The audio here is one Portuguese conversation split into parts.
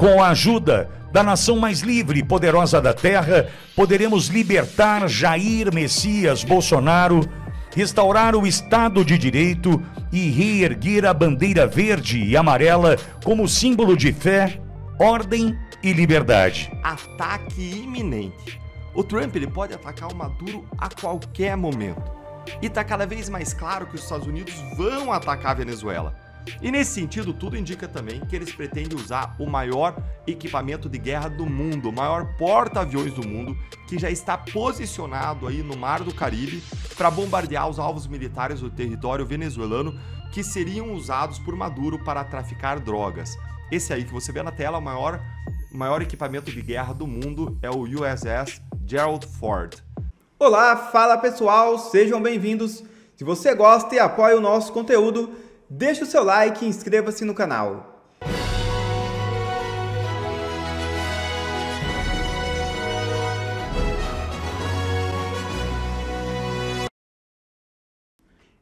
Com a ajuda da nação mais livre e poderosa da terra, poderemos libertar Jair Messias Bolsonaro, restaurar o Estado de Direito e reerguer a bandeira verde e amarela como símbolo de fé, ordem e liberdade. Ataque iminente. O Trump ele pode atacar o Maduro a qualquer momento. E está cada vez mais claro que os Estados Unidos vão atacar a Venezuela. E nesse sentido, tudo indica também que eles pretendem usar o maior equipamento de guerra do mundo, o maior porta-aviões do mundo, que já está posicionado aí no Mar do Caribe para bombardear os alvos militares do território venezuelano que seriam usados por Maduro para traficar drogas. Esse aí que você vê na tela, o maior equipamento de guerra do mundo é o USS Gerald Ford. Olá, fala pessoal, sejam bem-vindos. Se você gosta e apoia o nosso conteúdo, deixe o seu like e inscreva-se no canal.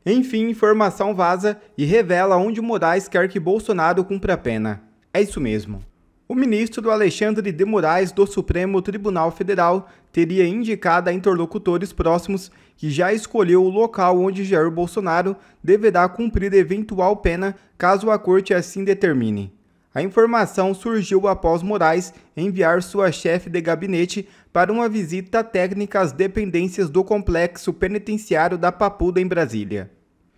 Enfim, informação vaza e revela onde Moraes quer que Bolsonaro cumpra a pena. É isso mesmo. O ministro Alexandre de Moraes do Supremo Tribunal Federal teria indicado a interlocutores próximos que já escolheu o local onde Jair Bolsonaro deverá cumprir eventual pena caso a corte assim determine. A informação surgiu após Moraes enviar sua chefe de gabinete para uma visita técnica às dependências do complexo penitenciário da Papuda em Brasília.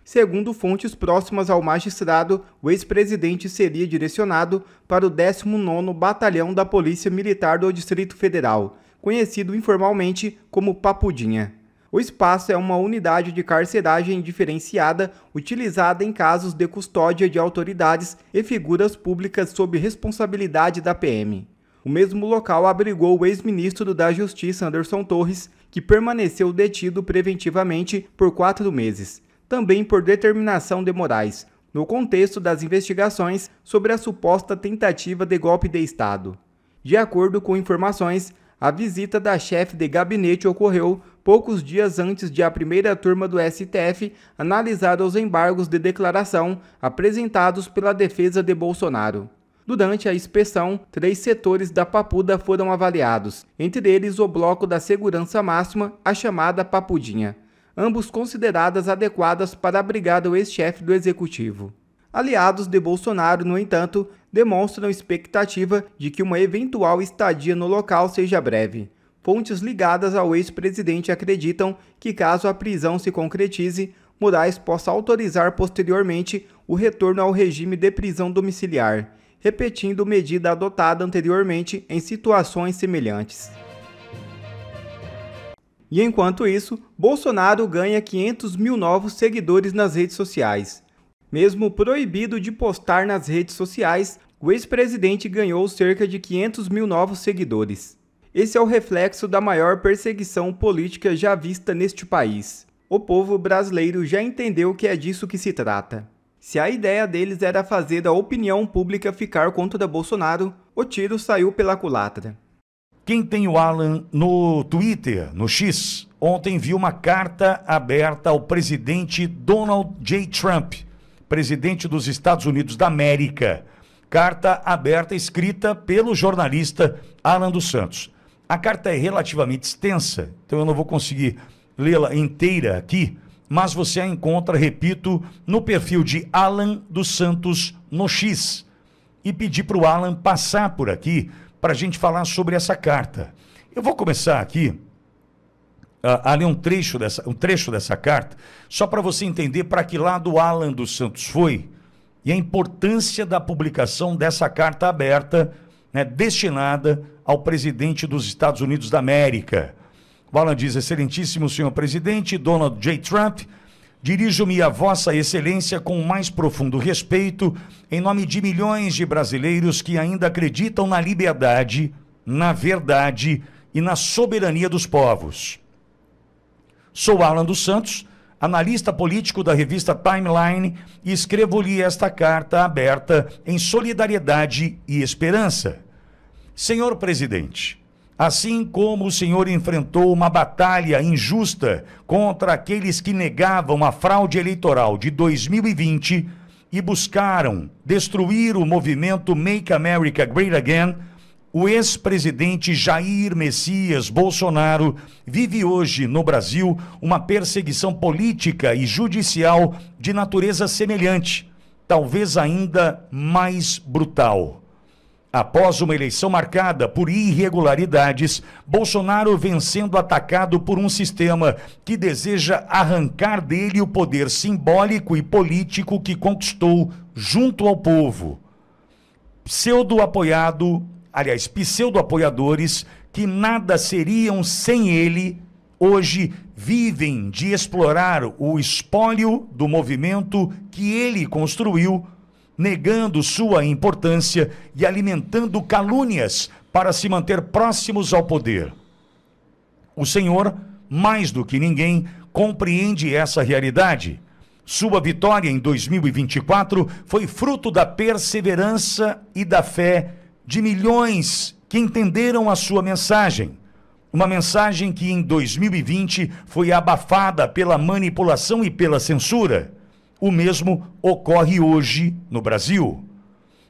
Segundo fontes próximas ao magistrado, o ex-presidente seria direcionado para o 19º Batalhão da Polícia Militar do Distrito Federal, conhecido informalmente como Papudinha. O espaço é uma unidade de carceragem diferenciada utilizada em casos de custódia de autoridades e figuras públicas sob responsabilidade da PM. O mesmo local abrigou o ex-ministro da Justiça Anderson Torres, que permaneceu detido preventivamente por 4 meses. Também por determinação de Moraes, no contexto das investigações sobre a suposta tentativa de golpe de Estado. De acordo com informações, a visita da chefe de gabinete ocorreu poucos dias antes de a primeira turma do STF analisar os embargos de declaração apresentados pela defesa de Bolsonaro. Durante a inspeção, 3 setores da Papuda foram avaliados, entre eles o bloco da segurança máxima, a chamada Papudinha, ambos consideradas adequadas para abrigar o ex-chefe do executivo. Aliados de Bolsonaro, no entanto, demonstram expectativa de que uma eventual estadia no local seja breve. Fontes ligadas ao ex-presidente acreditam que, caso a prisão se concretize, Moraes possa autorizar posteriormente o retorno ao regime de prisão domiciliar, repetindo medida adotada anteriormente em situações semelhantes. E enquanto isso, Bolsonaro ganha 500 mil novos seguidores nas redes sociais. Mesmo proibido de postar nas redes sociais, o ex-presidente ganhou cerca de 500 mil novos seguidores. Esse é o reflexo da maior perseguição política já vista neste país. O povo brasileiro já entendeu que é disso que se trata. Se a ideia deles era fazer a opinião pública ficar contra Bolsonaro, o tiro saiu pela culatra. Quem tem o Alan no Twitter, no X, ontem viu uma carta aberta ao presidente Donald J. Trump, presidente dos Estados Unidos da América. Carta aberta escrita pelo jornalista Alan dos Santos. A carta é relativamente extensa, então eu não vou conseguir lê-la inteira aqui, mas você a encontra, repito, no perfil de Alan dos Santos no X. E pedir para o Alan passar por aqui para a gente falar sobre essa carta. Eu vou começar aqui a ler um trecho dessa carta, só para você entender para que lado o Alan dos Santos foi e a importância da publicação dessa carta aberta, né, destinada ao presidente dos Estados Unidos da América. O Alan diz: excelentíssimo senhor presidente Donald J. Trump, dirijo-me a vossa excelência com o mais profundo respeito, em nome de milhões de brasileiros que ainda acreditam na liberdade, na verdade e na soberania dos povos. Sou Alan dos Santos, analista político da revista Timeline, e escrevo-lhe esta carta aberta em solidariedade e esperança. Senhor presidente, assim como o senhor enfrentou uma batalha injusta contra aqueles que negavam a fraude eleitoral de 2020, e buscaram destruir o movimento Make America Great Again, o ex-presidente Jair Messias Bolsonaro vive hoje no Brasil uma perseguição política e judicial de natureza semelhante, talvez ainda mais brutal. Após uma eleição marcada por irregularidades, Bolsonaro vem sendo atacado por um sistema que deseja arrancar dele o poder simbólico e político que conquistou junto ao povo. Pseudo-apoiadores que nada seriam sem ele, hoje vivem de explorar o espólio do movimento que ele construiu, negando sua importância e alimentando calúnias para se manter próximos ao poder. O Senhor, mais do que ninguém, compreende essa realidade. Sua vitória em 2024 foi fruto da perseverança e da fé de milhões que entenderam a sua mensagem. Uma mensagem que em 2020 foi abafada pela manipulação e pela censura. O mesmo ocorre hoje no Brasil.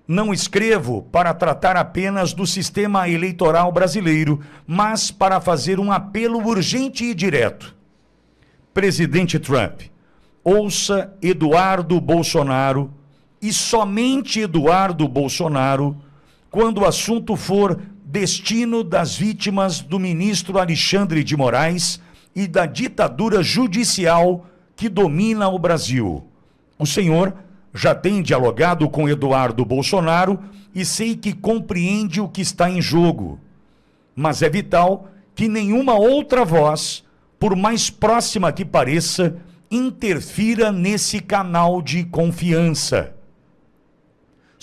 Não escrevo para tratar apenas do sistema eleitoral brasileiro, mas para fazer um apelo urgente e direto. Presidente Trump, ouça Eduardo Bolsonaro e somente Eduardo Bolsonaro quando o assunto for destino das vítimas do ministro Alexandre de Moraes e da ditadura judicial que domina o Brasil. O senhor já tem dialogado com Eduardo Bolsonaro e sei que compreende o que está em jogo. Mas é vital que nenhuma outra voz, por mais próxima que pareça, interfira nesse canal de confiança.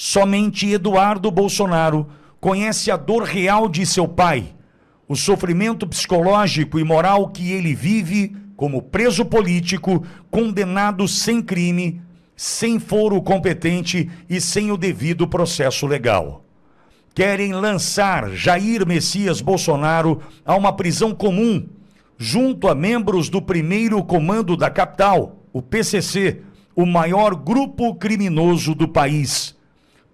Somente Eduardo Bolsonaro conhece a dor real de seu pai, o sofrimento psicológico e moral que ele vive como preso político, condenado sem crime, sem foro competente e sem o devido processo legal. Querem lançar Jair Messias Bolsonaro a uma prisão comum, junto a membros do primeiro comando da capital, o PCC, o maior grupo criminoso do país.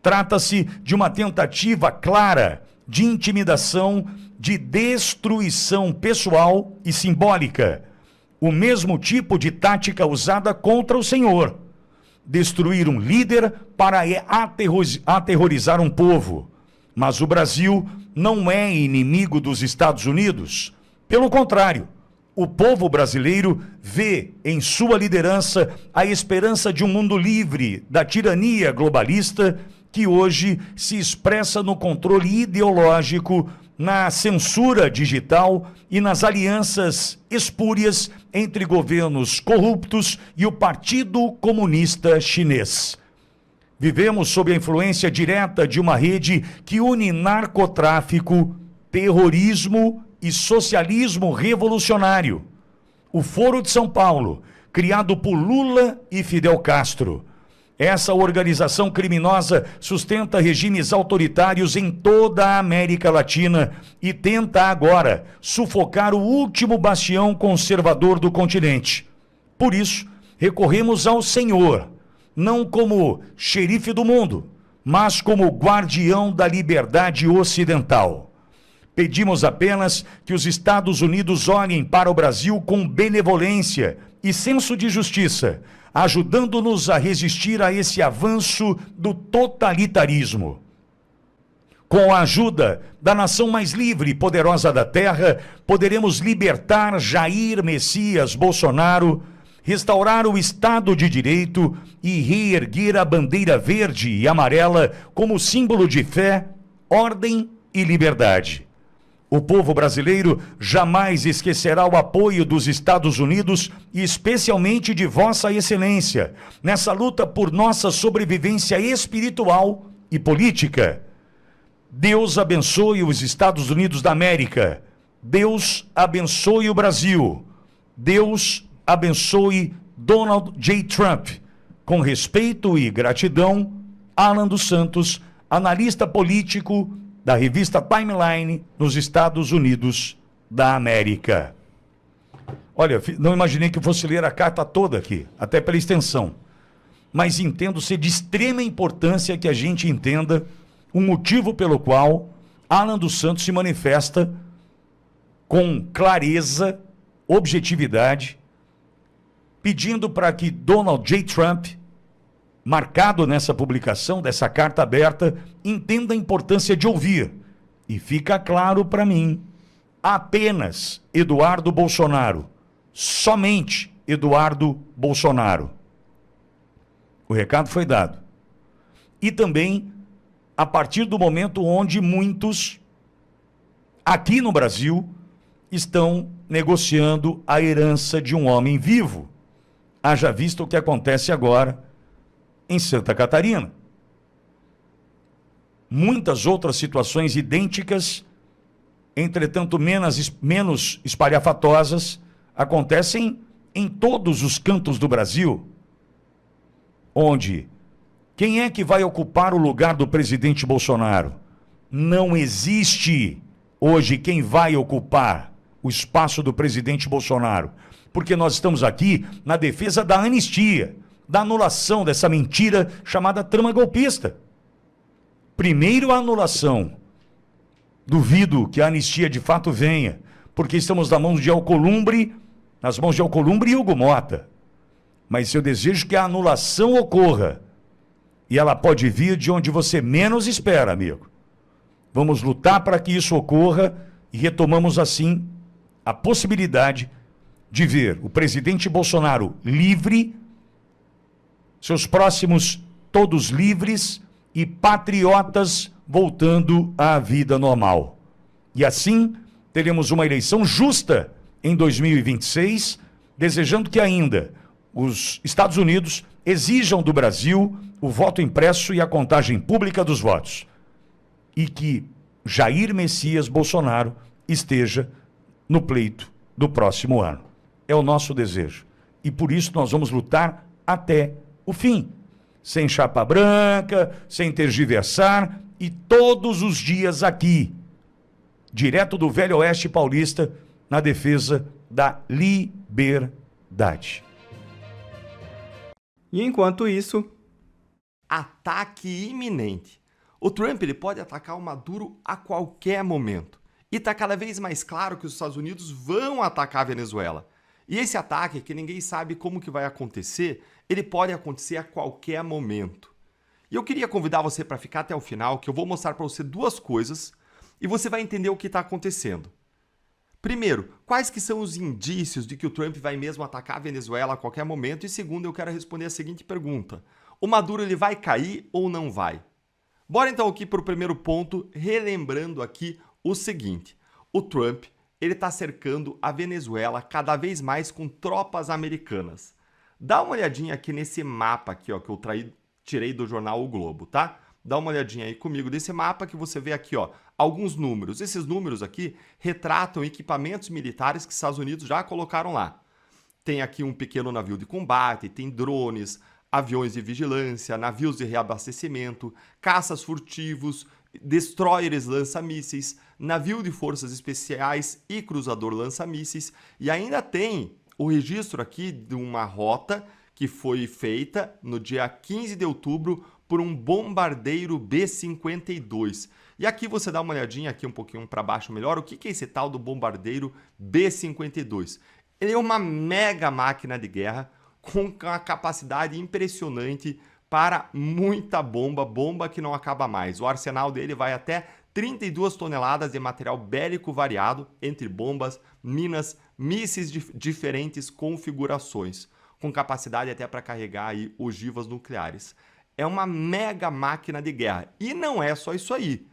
Trata-se de uma tentativa clara de intimidação, de destruição pessoal e simbólica. O mesmo tipo de tática usada contra o senhor. Destruir um líder para aterrorizar um povo. Mas o Brasil não é inimigo dos Estados Unidos. Pelo contrário, o povo brasileiro vê em sua liderança a esperança de um mundo livre da tirania globalista que hoje se expressa no controle ideológico, na censura digital e nas alianças espúrias entre governos corruptos e o Partido Comunista Chinês. Vivemos sob a influência direta de uma rede que une narcotráfico, terrorismo e socialismo revolucionário. O Foro de São Paulo, criado por Lula e Fidel Castro. Essa organização criminosa sustenta regimes autoritários em toda a América Latina e tenta agora sufocar o último bastião conservador do continente. Por isso, recorremos ao Senhor, não como xerife do mundo, mas como guardião da liberdade ocidental. Pedimos apenas que os Estados Unidos olhem para o Brasil com benevolência e senso de justiça, ajudando-nos a resistir a esse avanço do totalitarismo. Com a ajuda da nação mais livre e poderosa da terra, poderemos libertar Jair Messias Bolsonaro, restaurar o Estado de Direito e reerguer a bandeira verde e amarela como símbolo de fé, ordem e liberdade. O povo brasileiro jamais esquecerá o apoio dos Estados Unidos e especialmente de Vossa Excelência nessa luta por nossa sobrevivência espiritual e política. Deus abençoe os Estados Unidos da América. Deus abençoe o Brasil. Deus abençoe Donald J. Trump. Com respeito e gratidão, Alan dos Santos, analista político da revista Timeline, nos Estados Unidos da América. Olha, não imaginei que fosse ler a carta toda aqui, até pela extensão. mas entendo ser de extrema importância que a gente entenda o motivo pelo qual Alan dos Santos se manifesta com clareza, objetividade, pedindo para que Donald J. Trump, marcado nessa publicação, dessa carta aberta, entenda a importância de ouvir. E fica claro para mim, apenas Eduardo Bolsonaro, somente Eduardo Bolsonaro. O recado foi dado. E também, a partir do momento onde muitos, aqui no Brasil, estão negociando a herança de um homem vivo. Haja visto o que acontece agora em Santa Catarina. Muitas outras situações idênticas, entretanto menos espalhafatosas, acontecem em todos os cantos do Brasil, onde quem é que vai ocupar o lugar do presidente Bolsonaro? Não existe hoje quem vai ocupar o espaço do presidente Bolsonaro, porque nós estamos aqui na defesa da anistia, da anulação dessa mentira chamada trama golpista. Primeiro a anulação. Duvido que a anistia de fato venha, porque estamos nas mãos de Alcolumbre e Hugo Mota. Mas eu desejo que a anulação ocorra. E ela pode vir de onde você menos espera, amigo. Vamos lutar para que isso ocorra e retomamos assim a possibilidade de ver o presidente Bolsonaro livre, seus próximos todos livres e patriotas voltando à vida normal. E assim teremos uma eleição justa em 2026, desejando que ainda os Estados Unidos exijam do Brasil o voto impresso e a contagem pública dos votos. E que Jair Messias Bolsonaro esteja no pleito do próximo ano. É o nosso desejo. E por isso nós vamos lutar até o fim. Sem chapa branca, sem tergiversar e todos os dias aqui, direto do Velho Oeste Paulista, na defesa da liberdade. E enquanto isso... Ataque iminente. O Trump ele pode atacar o Maduro a qualquer momento. E está cada vez mais claro que os Estados Unidos vão atacar a Venezuela. E esse ataque, que ninguém sabe como que vai acontecer, ele pode acontecer a qualquer momento. E eu queria convidar você para ficar até o final, que eu vou mostrar para você duas coisas e você vai entender o que está acontecendo. Primeiro, quais que são os indícios de que o Trump vai mesmo atacar a Venezuela a qualquer momento? E segundo, eu quero responder a seguinte pergunta. O Maduro ele vai cair ou não vai? Bora então aqui para o primeiro ponto, relembrando aqui o seguinte. O Trump ele está cercando a Venezuela cada vez mais com tropas americanas. Dá uma olhadinha aqui nesse mapa aqui, ó, que eu tirei do jornal O Globo, tá? Dá uma olhadinha aí comigo desse mapa que você vê aqui, ó, alguns números. Esses números aqui retratam equipamentos militares que os Estados Unidos já colocaram lá. Tem aqui um pequeno navio de combate, tem drones, aviões de vigilância, navios de reabastecimento, caças furtivos, destroyers lança-mísseis, navio de forças especiais e cruzador lança-mísseis. E ainda tem o registro aqui de uma rota que foi feita no dia 15 de outubro por um bombardeiro B-52. E aqui você dá uma olhadinha aqui um pouquinho para baixo melhor, o que é esse tal do bombardeiro B-52? Ele é uma mega máquina de guerra com uma capacidade impressionante para muita bomba que não acaba mais. O arsenal dele vai até 32 toneladas de material bélico variado, entre bombas, minas, mísseis de diferentes configurações, com capacidade até para carregar aí ogivas nucleares. É uma mega máquina de guerra. E não é só isso aí.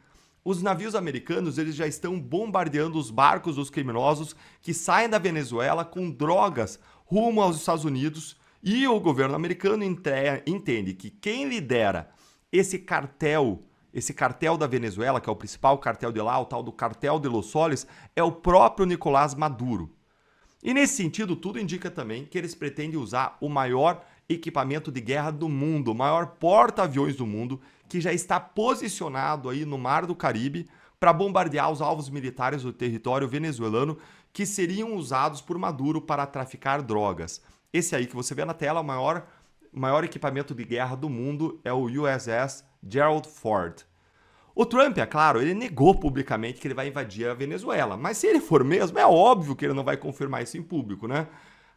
Os navios americanos eles já estão bombardeando os barcos dos criminosos que saem da Venezuela com drogas rumo aos Estados Unidos. E o governo americano entende que quem lidera esse cartel da Venezuela, que é o principal cartel de lá, o tal do cartel de Los Soles, é o próprio Nicolás Maduro. E nesse sentido, tudo indica também que eles pretendem usar o maior equipamento de guerra do mundo, o maior porta-aviões do mundo, que já está posicionado aí no Mar do Caribe para bombardear os alvos militares do território venezuelano que seriam usados por Maduro para traficar drogas. Esse aí que você vê na tela é o maior maior equipamento de guerra do mundo é o USS Gerald Ford. O Trump, é claro, ele negou publicamente que ele vai invadir a Venezuela, mas se ele for mesmo, é óbvio que ele não vai confirmar isso em público, né?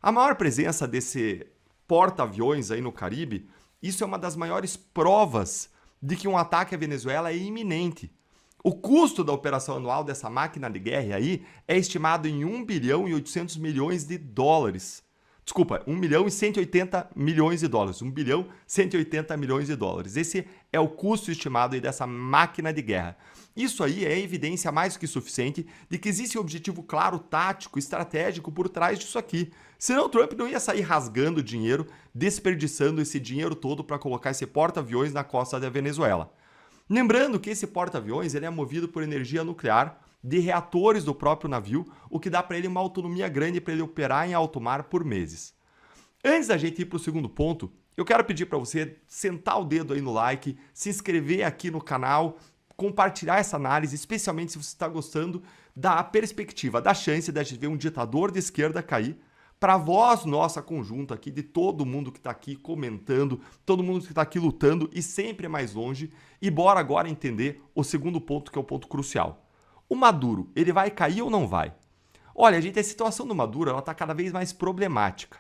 A maior presença desse porta-aviões aí no Caribe, isso é uma das maiores provas de que um ataque à Venezuela é iminente. O custo da operação anual dessa máquina de guerra aí é estimado em 1 bilhão e 800 milhões de dólares. Desculpa, 1 milhão e 180 milhões de dólares. 1 bilhão e 180 milhões de dólares. Esse é o custo estimado aí dessa máquina de guerra. Isso aí é evidência mais que suficiente de que existe um objetivo claro, tático, estratégico por trás disso aqui. Senão o Trump não ia sair rasgando dinheiro, desperdiçando esse dinheiro todo para colocar esse porta-aviões na costa da Venezuela. Lembrando que esse porta-aviões ele é movido por energia nuclear, de reatores do próprio navio, o que dá para ele uma autonomia grande para ele operar em alto mar por meses. Antes da gente ir para o segundo ponto, eu quero pedir para você sentar o dedo aí no like, se inscrever aqui no canal, compartilhar essa análise, especialmente se você está gostando da perspectiva, da chance de a gente ver um ditador de esquerda cair, para a voz nossa conjunta aqui, de todo mundo que está aqui comentando, todo mundo que está aqui lutando e sempre mais longe. E bora agora entender o segundo ponto, que é o ponto crucial. O Maduro, ele vai cair ou não vai? Olha, gente, a situação do Maduro ela está cada vez mais problemática.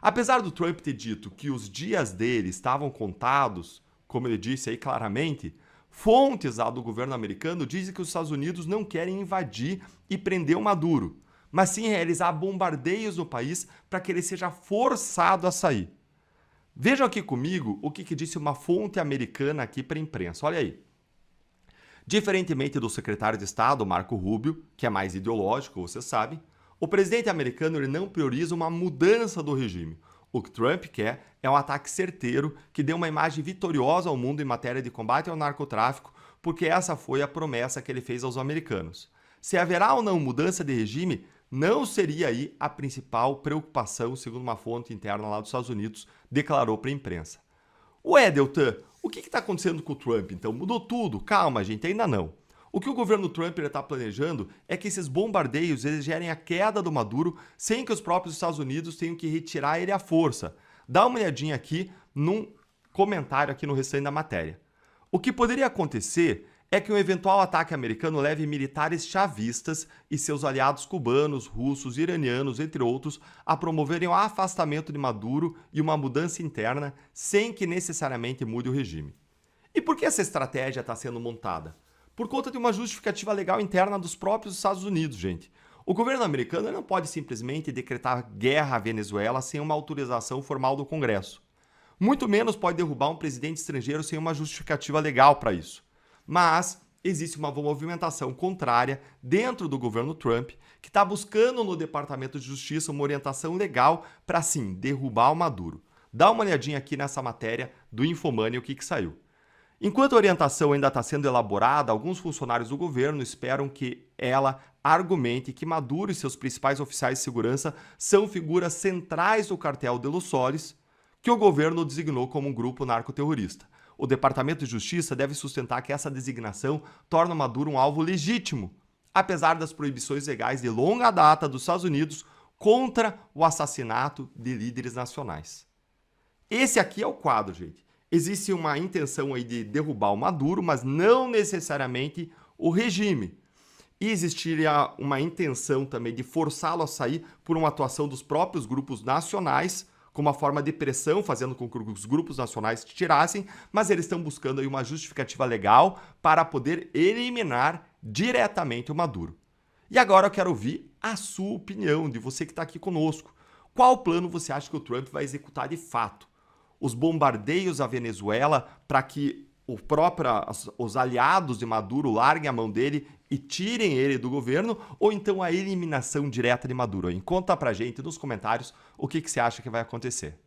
Apesar do Trump ter dito que os dias dele estavam contados, como ele disse aí claramente, fontes lá do governo americano dizem que os Estados Unidos não querem invadir e prender o Maduro, mas sim realizar bombardeios no país para que ele seja forçado a sair. Vejam aqui comigo o que disse uma fonte americana aqui para a imprensa. Olha aí. Diferentemente do secretário de Estado, Marco Rubio, que é mais ideológico, você sabe, o presidente americano ele não prioriza uma mudança do regime. O que Trump quer é um ataque certeiro que dê uma imagem vitoriosa ao mundo em matéria de combate ao narcotráfico, porque essa foi a promessa que ele fez aos americanos. Se haverá ou não mudança de regime, não seria aí a principal preocupação, segundo uma fonte interna lá dos Estados Unidos, declarou para a imprensa. Ué, Deltan, o que está acontecendo com o Trump, então? Mudou tudo? Calma, gente, ainda não. O que o governo Trump está planejando é que esses bombardeios eles gerem a queda do Maduro sem que os próprios Estados Unidos tenham que retirar ele à força. Dá uma olhadinha aqui num comentário aqui no restante da matéria. O que poderia acontecer é que um eventual ataque americano leve militares chavistas e seus aliados cubanos, russos, iranianos, entre outros, a promoverem o afastamento de Maduro e uma mudança interna sem que necessariamente mude o regime. E por que essa estratégia está sendo montada? Por conta de uma justificativa legal interna dos próprios Estados Unidos, gente. O governo americano não pode simplesmente decretar guerra à Venezuela sem uma autorização formal do Congresso. Muito menos pode derrubar um presidente estrangeiro sem uma justificativa legal para isso. Mas existe uma movimentação contrária dentro do governo Trump que está buscando no Departamento de Justiça uma orientação legal para, sim, derrubar o Maduro. Dá uma olhadinha aqui nessa matéria do Infomoney o que saiu. Enquanto a orientação ainda está sendo elaborada, alguns funcionários do governo esperam que ela argumente que Maduro e seus principais oficiais de segurança são figuras centrais do cartel de Los Soles, que o governo designou como um grupo narcoterrorista. O Departamento de Justiça deve sustentar que essa designação torna Maduro um alvo legítimo, apesar das proibições legais de longa data dos Estados Unidos contra o assassinato de líderes nacionais. Esse aqui é o quadro, gente. Existe uma intenção aí de derrubar o Maduro, mas não necessariamente o regime. E existiria uma intenção também de forçá-lo a sair por uma atuação dos próprios grupos nacionais, com uma forma de pressão, fazendo com que os grupos nacionais tirassem, mas eles estão buscando aí uma justificativa legal para poder eliminar diretamente o Maduro. E agora eu quero ouvir a sua opinião, de você que está aqui conosco. Qual plano você acha que o Trump vai executar de fato? Os bombardeios à Venezuela para que os aliados de Maduro larguem a mão dele e tirem ele do governo, ou então a eliminação direta de Maduro? Conta pra gente nos comentários o que você acha que vai acontecer.